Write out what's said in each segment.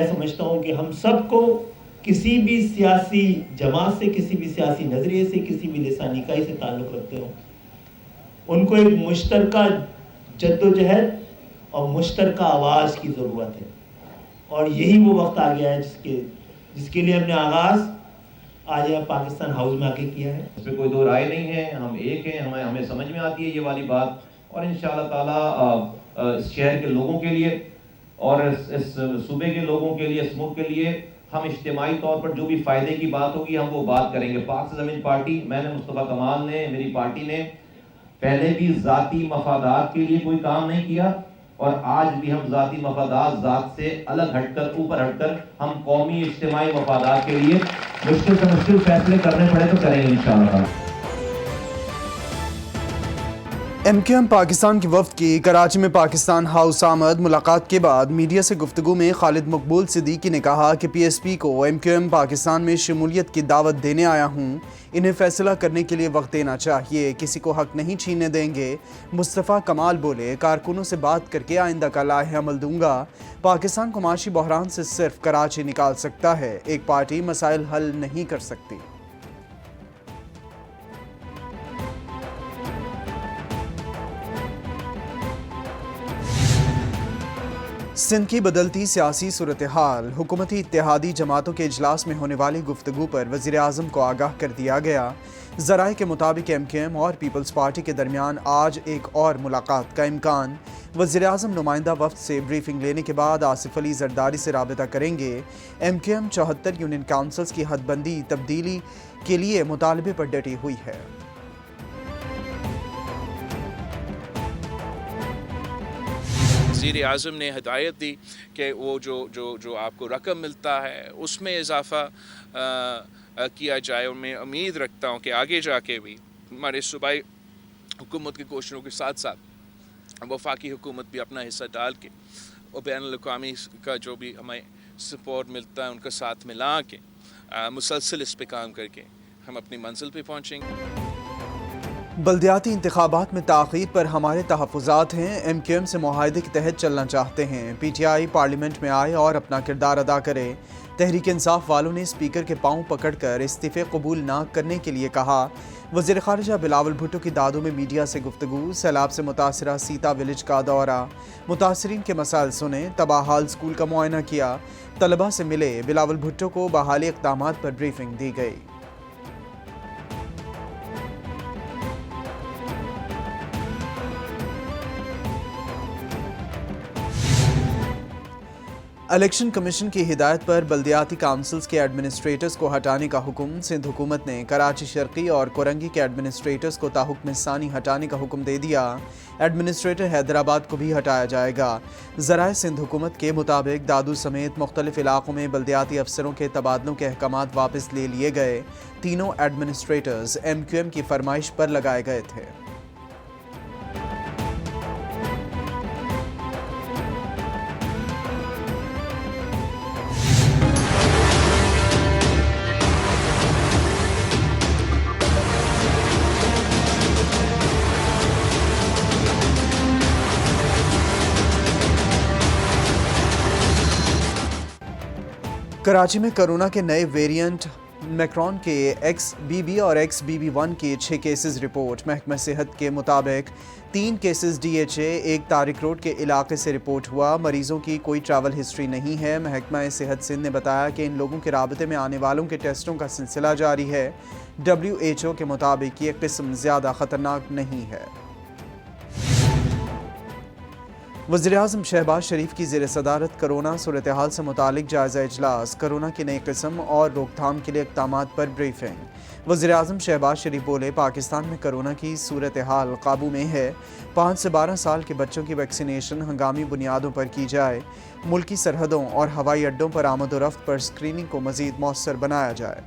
मैं समझता हूँ कि हम सबको किसी भी सियासी जमात से, किसी भी सियासी नज़रिए से, किसी भी लिसानी इकाई से ताल्लुक़ रखते हो, उनको एक मुश्तरका जद्दोजहद और मुश्तरका आवाज़ की ज़रूरत है। और यही वो वक्त आ गया है जिसके लिए हमने आगाज़ आज यहाँ पाकिस्तान हाउस में आके किया है। इसमें कोई दो राय नहीं है, हम एक हैं, हमें समझ में आती है ये वाली बात। और इंशाअल्लाह ताला इस शहर के लोगों के लिए और इस सूबे के लोगों के लिए, इस मुल्क के लिए हम इज्तिमाई तौर पर जो भी फ़ायदे की बात होगी हम वो बात करेंगे। पाक से ज़मीन पार्टी, मैंने, मुस्तफ़ा कमाल ने, मेरी पार्टी ने पहले भी ज़ाती मफादात के लिए कोई काम नहीं किया और आज भी हम ज़ाती मफादात ज़ात से अलग हटकर, ऊपर हटकर हम कौमी इज्तिमाई मफादात के लिए मुश्किल से मुश्किल फैसले करने पड़े तो करेंगे इंशाअल्लाह। MQM पाकिस्तान के वफ़द की कराची में पाकिस्तान हाउस आमद। मुलाकात के बाद मीडिया से गुफ्तगू में खालिद मकबूल सिद्दीकी ने कहा कि PSP को MQM पाकिस्तान में शमूलियत की दावत देने आया हूँ, इन्हें फैसला करने के लिए वक्त देना चाहिए, किसी को हक नहीं छीनने देंगे। मुस्तफ़ा कमाल बोले, कारकुनों से बात करके आइंदा का लाहे अमल दूंगा। पाकिस्तान को माशी बहरान से सिर्फ कराची निकाल सकता है, एक पार्टी मसाइल हल नहीं कर सकती। सिंध की बदलती सियासी सूरत हाल, हुकूमती इत्तेहादी जमातों के इजलास में होने वाली गुफ्तगू पर वज़ीर आज़म को आगाह कर दिया गया। ज़राए के मुताबिक MQM और पीपल्स पार्टी के दरमियान आज एक और मुलाकात का इम्कान। वज़ीर आज़म नुमाइंदा वफ़द से ब्रीफिंग लेने के बाद आसिफ अली जरदारी से राबिता करेंगे। MQM 74 यूनियन काउंसिल्स की हदबंदी तब्दीली के लिए मुतालबे पर डटी हुई है। वज़ीर आज़म ने हिदायत दी कि वो जो आपको रकम मिलता है उसमें इजाफ़ा किया जाए और मैं उम्मीद रखता हूँ कि आगे जाके भी हमारे सूबाई हुकूमत की कोशिशों के साथ साथ वफाकी हुकूमत भी अपना हिस्सा डाल के और बैनुल-अक़वामी का जो भी हमें सपोर्ट मिलता है उनका साथ मिला के मुसलसल इस पे काम करके हम अपनी मंजिल पे पहुँचेंगे। बल्दियाती इंतखाबात में ताख़ीर पर हमारे तहफ़्फ़ुज़ात हैं। MQM से मुआहदे के तहत चलना चाहते हैं। PTI पार्लियामेंट में आए और अपना किरदार अदा करे। तहरीक इंसाफ वालों ने स्पीकर के पाँव पकड़कर इस्तीफ़े कबूल ना करने के लिए कहा। वज़ीर ख़ारिजा बिलावल भुट्टो की दादों में मीडिया से गुफ्तगू। सैलाब से मुतासरा सीता विलेज का दौरा, मुतासरीन के मसाइल सुने। तबाहाल स्कूल का मुआयना किया। तलबा से मिले। बिलावल भुट्टो को बहाली इक़दामात पर ब्रीफिंग दी गई। इलेक्शन कमीशन की हिदायत पर बल्दियाती काउंसिल्स के एडमिनिस्ट्रेटर्स को हटाने का हुक्म। सिंध हुकूमत ने कराची शर्की और कोरंगी के एडमिनिस्ट्रेटर्स को ताहुक्म सानी हटाने का हुक्म दे दिया। एडमिनिस्ट्रेटर हैदराबाद को भी हटाया जाएगा। ज़राए सिंध हुकूमत के मुताबिक दादू समेत मुख्तलिफ इलाकों में बल्दियाती अफसरों के तबादलों के अहकामात वापस ले लिए गए। तीनों एडमिनिस्ट्रेटर्स MQM की फरमाइश पर लगाए गए थे। कराची में कोरोना के नए वेरिएंट मैक्रॉन के XBB और XBB1 के 6 केसेस रिपोर्ट। महकमा सेहत के मुताबिक 3 केसेस DHA 1 तारिक रोड के इलाके से रिपोर्ट हुआ। मरीजों की कोई ट्रैवल हिस्ट्री नहीं है। महकमा सेहत सिंध ने बताया कि इन लोगों के राबते में आने वालों के टेस्टों का सिलसिला जारी है। WHO के मुताबिक ये किस्म ज़्यादा ख़तरनाक नहीं है। वज़ीर-ए-आज़म शहबाज शरीफ की ज़ेर सदारत कोरोना सूरत हाल से मुतालिक जायज़ा इजलास। कोरोना की नई किस्म और रोकथाम के लिए इक़दामात पर ब्रीफिंग। वज़ीर-ए-आज़म शहबाज शरीफ बोले, पाकिस्तान में कोरोना की सूरत हाल काबू में है। 5 से 12 साल के बच्चों की वैक्सीनेशन हंगामी बुनियादों पर की जाए। मुल्की सरहदों और हवाई अड्डों पर आमद व रफ्त पर स्क्रीनिंग को मज़ीद मौसर बनाया जाए।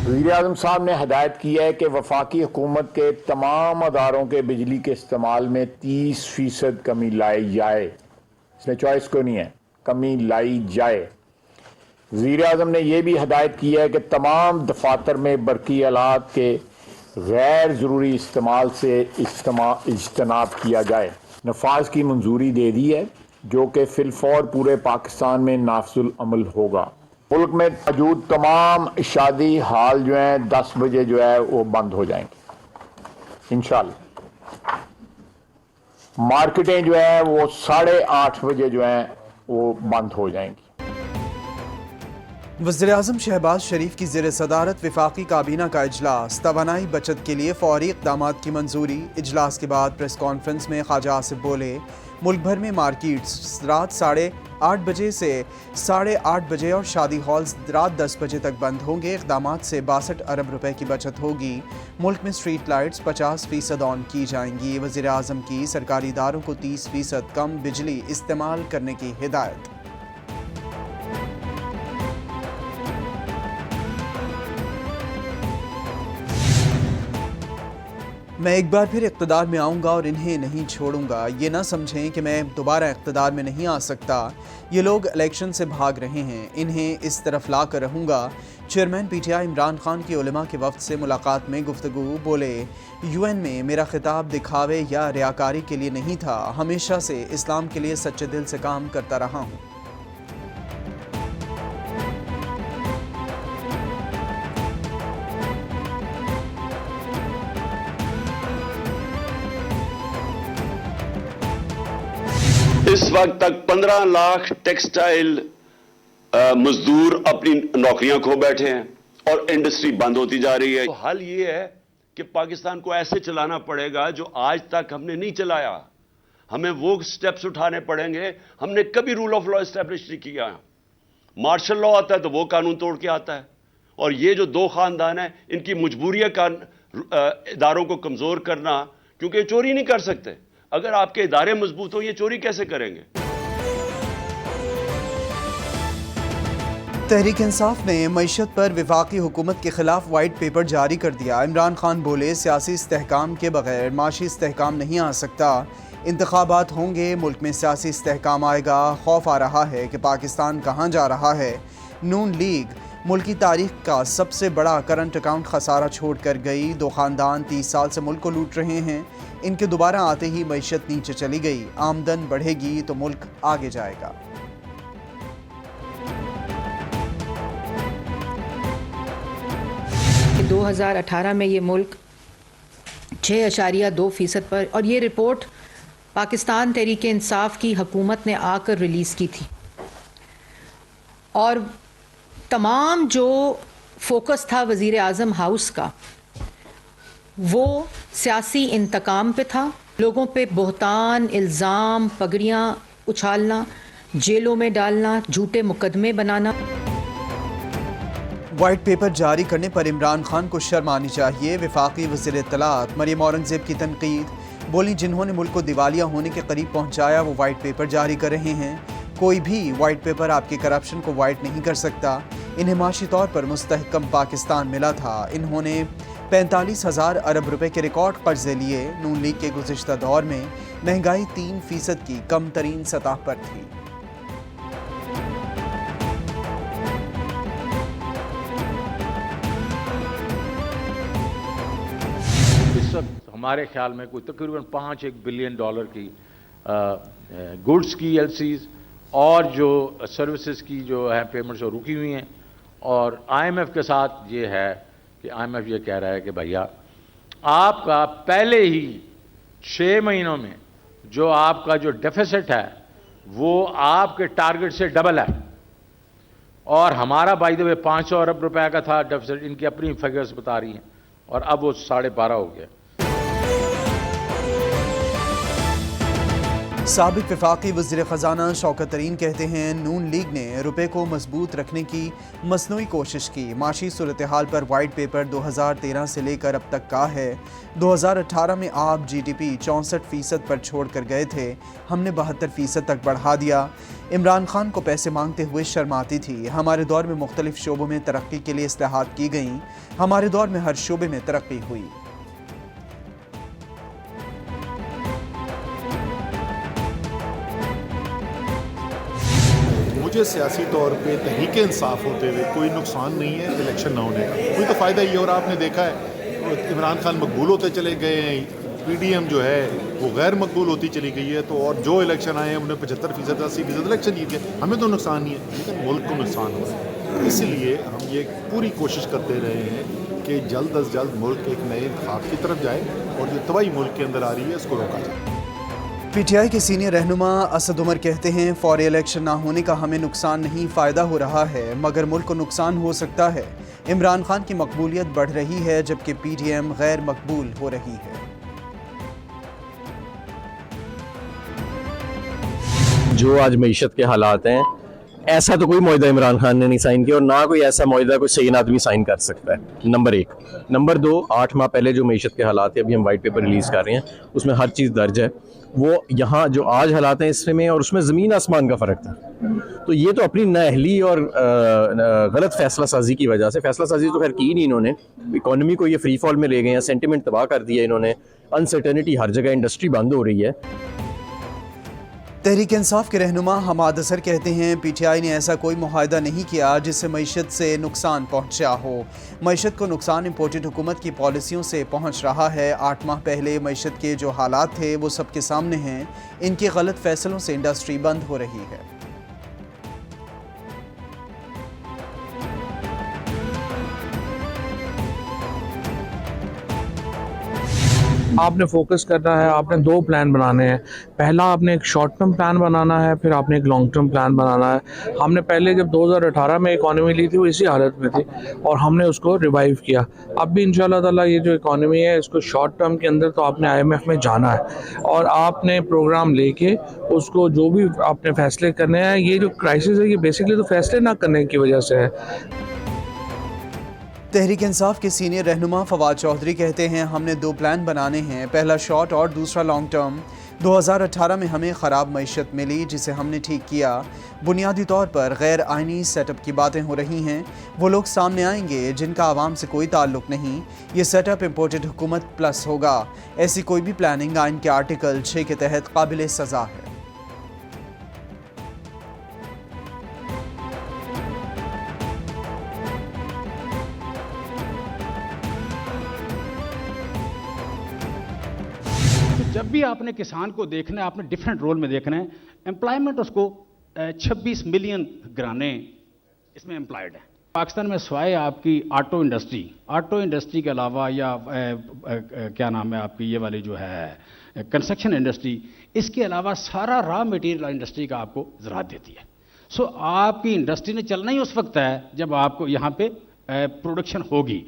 वज़ीर-ए-आज़म साहब ने हदायत की है कि वफाकी हुकूमत के तमाम अदारों के बिजली के इस्तेमाल में 30% कमी लाई जाए। इसमें चॉइस को नहीं है, कमी लाई जाए। वज़ीर-ए-आज़म ने यह भी हदायत की है कि तमाम दफातर में बरकी आलात के गैर ज़रूरी इस्तेमाल से इज्तनाब किया जाए। नफाज की मंजूरी दे दी है जो कि फिलफौर पूरे पाकिस्तान में नाफिजुल अमल होगा। मुल्क में मौजूद तमाम इशादी हाल जो हैं 10 बजे जो है वो बंद हो जाएंगे इंशाअल्लाह। मार्केटें जो है वो 8:30 बजे जो है वो बंद हो जाएंगी। वज़ीर-ए-आज़म शहबाज शरीफ की ज़ेर सदारत वफाकी काबीना का इजलास, तवानाई बचत के लिए फौरी इक़दामात की मंजूरी। इजलास के बाद प्रेस कॉन्फ्रेंस में ख्वाजा आसिफ बोले, मुल्क भर में मार्केट्स रात 8:30 बजे से 8:30 बजे और शादी हॉल्स रात 10 बजे तक बंद होंगे। इक़दामात से 62 अरब रुपए की बचत होगी। मुल्क में स्ट्रीट लाइट्स 50% ऑन की जाएंगी। वज़ीर-ए-आज़म की सरकारी इदारों को 30% कम बिजली इस्तेमाल करने की हिदायत। मैं एक बार फिर इक़्तिदार में आऊँगा और इन्हें नहीं छोड़ूंगा। ये ना समझें कि मैं दोबारा इक़्तिदार में नहीं आ सकता। ये लोग इलेक्शन से भाग रहे हैं, इन्हें इस तरफ ला कर रहूँगा। चेयरमैन PTI इमरान खान की उलमा के वफ़द से मुलाकात में गुफ्तगू। बोले, UN में मेरा खिताब दिखावे या रियाकारी के लिए नहीं था, हमेशा से इस्लाम के लिए सच्चे दिल से काम करता रहा हूँ। इस वक्त तक 15 लाख टेक्सटाइल मजदूर अपनी नौकरियां खो बैठे हैं और इंडस्ट्री बंद होती जा रही है। तो हल ये है कि पाकिस्तान को ऐसे चलाना पड़ेगा जो आज तक हमने नहीं चलाया। हमें वो स्टेप्स उठाने पड़ेंगे। हमने कभी रूल ऑफ लॉ एस्टेब्लिश नहीं किया। मार्शल लॉ आता है तो वो कानून तोड़ के आता है। और ये जो दो खानदान है, इनकी मजबूरी है इदारों को कमजोर करना, क्योंकि चोरी नहीं कर सकते। अगर आपके इदारे मजबूत हो, ये चोरी कैसे करेंगे? तहरीक इंसाफ ने मईशत पर वफाकी हुकूमत के खिलाफ वाइट पेपर जारी कर दिया। इमरान खान बोले, सियासी इस्तेहकाम के बगैर माशी इस्तेहकाम नहीं आ सकता। इंतखाबात होंगे, मुल्क में सियासी इस्तेहकाम आएगा। खौफ आ रहा है कि पाकिस्तान कहाँ जा रहा है। नून लीग मुल्क की तारीख का सबसे बड़ा करंट अकाउंट खसारा छोड़ कर गई। दो खानदान 30 साल से मुल्क को लूट रहे हैं। इनके दोबारा आते ही मईशत नीचे चली गई। आमदन बढ़ेगी तो मुल्क आगे जाएगा। कि 2018 में ये मुल्क 6.2% पर, और ये रिपोर्ट पाकिस्तान तहरीक इंसाफ की हुकूमत ने आकर रिलीज़ की थी। और तमाम जो फोकस था वज़ीर आज़म हाउस का, वो सियासी इंतकाम पे था। लोगों पे बोहतान, इल्ज़ाम, पगड़ियाँ उछालना, जेलों में डालना, झूठे मुकदमे बनाना। वाइट पेपर जारी करने पर इमरान खान को शर्म आनी चाहिए। वफाकी वज़ीर इत्तलात मरियम औरंगज़ेब की तनकीद। बोली, जिन्होंने मुल्क को दिवालिया होने के करीब पहुँचाया वो वाइट पेपर जारी कर रहे हैं। कोई भी वाइट पेपर आपके करप्शन को वाइट नहीं कर सकता। इन्हें माशी तौर पर मुस्तहकम पाकिस्तान मिला था। इन्होंने 45,000 अरब रुपए के रिकॉर्ड कर्जे लिए। नून लीग के गुज़िश्ता दौर में महंगाई 3% की कम तरीन सतह पर थी। इस वक्त हमारे ख्याल में कोई तकरीबन $5 बिलियन की गुड्स की LCs और जो सर्विसेज की जो है पेमेंट्स वो रुकी हुई हैं। और IMF के साथ ये है कि IMF ये कह रहा है कि भैया आपका पहले ही 6 महीनों में जो आपका जो डेफिसिट है वो आपके टारगेट से डबल है। और हमारा बाय द वे 500 अरब रुपए का था डेफिसिट, इनकी अपनी फिगर्स बता रही हैं, और अब वो 12.5 हो गया। साबिक वफाकी वज़ीर ख़जाना शौकत तरीन कहते हैं, नून लीग ने रुपए को मजबूत रखने की मसनूई कोशिश की। माशी सूरत हाल पर वाइट पेपर 2013 से लेकर अब तक का है। 2018 में आप GDP 64% पर छोड़ कर गए थे, हमने 72% तक बढ़ा दिया। इमरान खान को पैसे मांगते हुए शर्म आती थी। हमारे दौर में मुख्तलिफ शोबों में तरक्की के लिए इस्लाहात की गईं। हमारे दौर में हर शोबे में तरक्की हुई। मुझे सियासी तौर पे तहरीक इंसाफ होते हुए कोई नुकसान नहीं है इलेक्शन ना होने का। कोई तो फ़ायदा ही है। और आपने देखा है इमरान खान मकबूल होते चले गए हैं, PDM जो है वो गैर मकबूल होती चली गई है, तो और जो इलेक्शन आए हैं उन्हें 75%, 80% इलेक्शन जीत गए, हमें तो नुकसान नहीं है लेकिन मुल्क को नुकसान हो रहा है। इसलिए हम ये पूरी कोशिश करते रहे हैं कि जल्द अज जल्द मुल्क एक नए खाब की तरफ जाए और जो तबाही मुल्क के अंदर आ रही है इसको रोका जाए। PTI के सीनियर रहनुमा असद उमर कहते हैं फौरी इलेक्शन ना होने का हमें नुकसान नहीं, फ़ायदा हो रहा है, मगर मुल्क को नुकसान हो सकता है। इमरान खान की मकबूलियत बढ़ रही है जबकि PDM गैर मकबूल हो रही है। जो आज मईशत के हालात हैं, ऐसा तो कोई मुआहदा इमरान खान ने नहीं साइन किया और ना कोई ऐसा मुआहदा कोई सही आदमी साइन कर सकता है। नंबर 1। नंबर 2, 8 माह पहले जो मईशत के हालात है, अभी हम वाइट पेपर रिलीज़ कर रहे हैं, उसमें हर चीज़ दर्ज है। वो यहाँ जो आज हालात हैं इसमें और उसमें ज़मीन आसमान का फ़र्क था। तो ये तो अपनी नाअहली और गलत फैसला साजी की वजह से, फैसला साजी तो खैर की नहीं इन्होंने, इकॉनमी को ये फ्री फॉल में ले गए हैं, सेंटिमेंट तबाह कर दिया इन्होंने, अनसर्टेनिटी हर जगह, इंडस्ट्री बंद हो रही है। तहरीक इंसाफ के रहनुमा हमाद असर कहते हैं PTI ने ऐसा कोई मुआहदा नहीं किया जिससे मईशत से नुकसान पहुंचा हो। मईशत को नुकसान इम्पोर्टेड हुकूमत की पॉलिसियों से पहुंच रहा है। 8 माह पहले मईशत के जो हालात थे वो सबके सामने हैं। इनके गलत फैसलों से इंडस्ट्री बंद हो रही है। आपने फोकस करना है, आपने 2 प्लान बनाने हैं। पहला आपने एक शॉर्ट टर्म प्लान बनाना है, फिर आपने एक लॉन्ग टर्म प्लान बनाना है। हमने पहले जब 2018 में इकॉनमी ली थी वो इसी हालत में थी और हमने उसको रिवाइव किया। अब भी इंशाल्लाह ताला ये जो इकॉनमी है इसको शॉर्ट टर्म के अंदर तो आपने IMF में जाना है और आपने प्रोग्राम लेके उसको जो भी आपने फैसले करने हैं, ये जो क्राइसिस है ये बेसिकली तो फैसले ना करने की वजह से है। तहरीक इंसाफ के सीनियर रहनुमा फवाद चौधरी कहते हैं हमने 2 प्लान बनाने हैं, पहला शॉर्ट और दूसरा लॉन्ग टर्म। 2018 में हमें ख़राब मईशत मिली जिसे हमने ठीक किया। बुनियादी तौर पर गैर आइनी सेटअप की बातें हो रही हैं। वो लोग सामने आएंगे जिनका आवाम से कोई ताल्लुक़ नहीं। ये सेटअप इम्पोर्टेड हुकूमत प्लस होगा। ऐसी कोई भी प्लानिंग आइन के आर्टिकल 6 के तहत काबिल सज़ा है। जब भी आपने किसान को देखना है, आपने डिफरेंट रोल में देखना है। एम्प्लॉयमेंट उसको 26 मिलियन घराने इसमें एम्प्लॉयड है। पाकिस्तान में स्वाय आपकी ऑटो इंडस्ट्री के अलावा या क्या नाम है आपकी ये वाली जो है कंस्ट्रक्शन इंडस्ट्री, इसके अलावा सारा रॉ मटेरियल इंडस्ट्री का आपको ज़राअत देती है। सो आपकी इंडस्ट्री ने चलना ही उस वक्त है जब आपको यहाँ पे प्रोडक्शन होगी।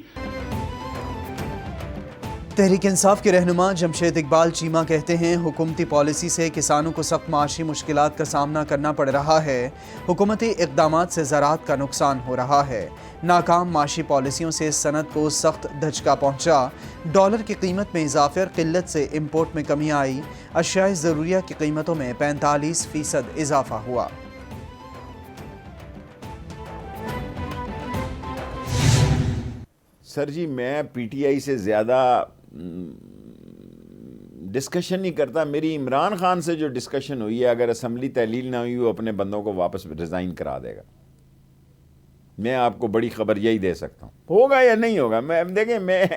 तहरीक इंसाफ के रहनुमा जमशेद इकबाल चीमा कहते हैं हुकूमती पॉलिसी से किसानों को सख्त माशी मुश्किलात का सामना करना पड़ रहा है। हुकूमती इक़दामात से ज़राअत का नुकसान हो रहा है। नाकाम माशी पॉलिसियों से सनत को सख्त धचका पहुँचा। डॉलर की कीमत में इजाफे और किल्लत से इम्पोर्ट में कमी आई। अशियाए ज़रूरिया की कीमतों में 45% इजाफा हुआ। सर जी, मैं PTI से ज़्यादा डिस्कशन नहीं करता। मेरी इमरान खान से जो डिस्कशन हुई है, अगर असम्बली तहलील ना हुई वो अपने बंदों को वापस रिज़ाइन करा देगा। मैं आपको बड़ी खबर यही दे सकता हूँ, होगा या नहीं होगा। मैं देखें, मैं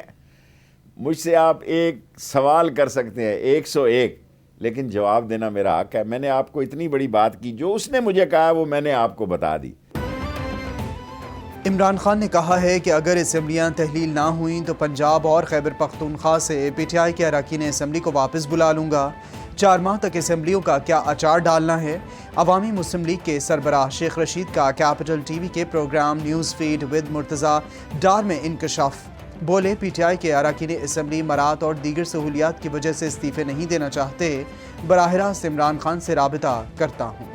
मुझसे आप एक सवाल कर सकते हैं 101, लेकिन जवाब देना मेरा हक है। मैंने आपको इतनी बड़ी बात की, जो उसने मुझे कहा वो मैंने आपको बता दी। इमरान खान ने कहा है कि अगर असम्बलियाँ तहलील ना हुई तो पंजाब और खैबर पख्तूनख्वा से PTI के अरकान असम्बली को वापस बुला लूँगा। 4 माह तक असम्बलियों का क्या अचार डालना है। अवामी मुस्लिम लीग के सरबराह शेख रशीद का कैपिटल TV के programme news feed with Murtaza Dar में इंकशाफ। बोले PTI के अरकान असम्बली मरात और दीगर सहूलियात की वजह से इस्तीफ़े नहीं देना चाहते। बराह रास्त इमरान खान से राबिता करता हूँ।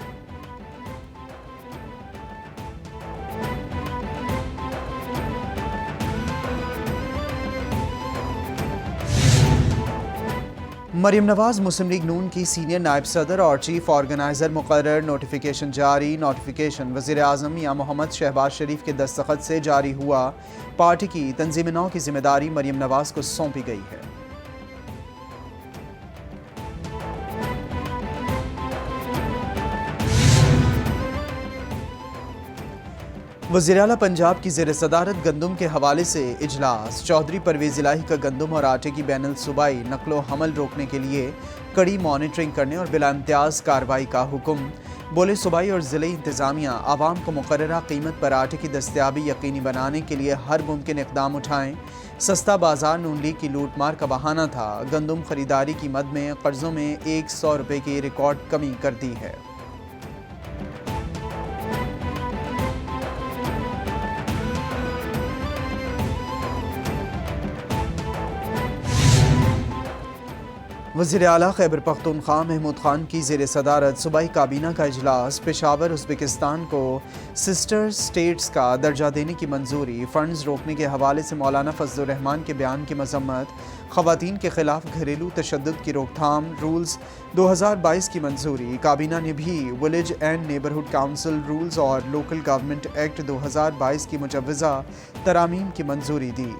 मरियम नवाज़ मुस्लिम लीग नून की सीनियर नायब सदर और चीफ ऑर्गेनाइज़र मुकर्रर। नोटिफिकेशन जारी। नोटिफिकेशन वज़ीर आज़म या मोहम्मद शहबाज शरीफ के दस्तखत से जारी हुआ। पार्टी की तंजीम नौ की जिम्मेदारी मरियम नवाज़ को सौंपी गई है। वज़ीर आला पंजाब की ज़ेर सदारत गंदम के हवाले से इजलास। चौधरी परवेज़ इलाही का गंदम और आटे की बैनुल सूबाई नकलो हमल रोकने के लिए कड़ी मॉनिटरिंग करने और बिला इम्तियाज़ कार्रवाई का हुक्म। बोले सूबाई और ज़िले इंतज़ामिया आवाम को मुकर्ररा कीमत पर आटे की दस्तियाबी यकीनी बनाने के लिए हर मुमकिन इक़दाम उठाएँ। सस्ता बाजार नून लीग की लूटमार का बहाना था। गंदम खरीदारी की मद में कर्ज़ों में 100 रुपये की रिकॉर्ड कमी कर दी है। वज़ीर आला खैबर पख्तूनख्वा महमूद खान की ज़ेर सदारत सूबाई काबीना का इजलास। पेशावर उज़्बेकिस्तान को सिस्टर स्टेट्स का दर्जा देने की मंजूरी। फ़ंड्स रोकने के हवाले से मौलाना फजलुर रहमान के बयान की मजम्मत। ख़वातीन के ख़िलाफ़ घरेलू तशद्दुद की रोकथाम रूल्स 2022 की मंजूरी। काबीना ने भी village and neighbourhood council rules और लोकल गवर्नमेंट एक्ट 2022 की मुजव्वज़ा तरामीम की मंजूरी दी।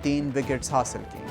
3 विकेट्स हासिल की।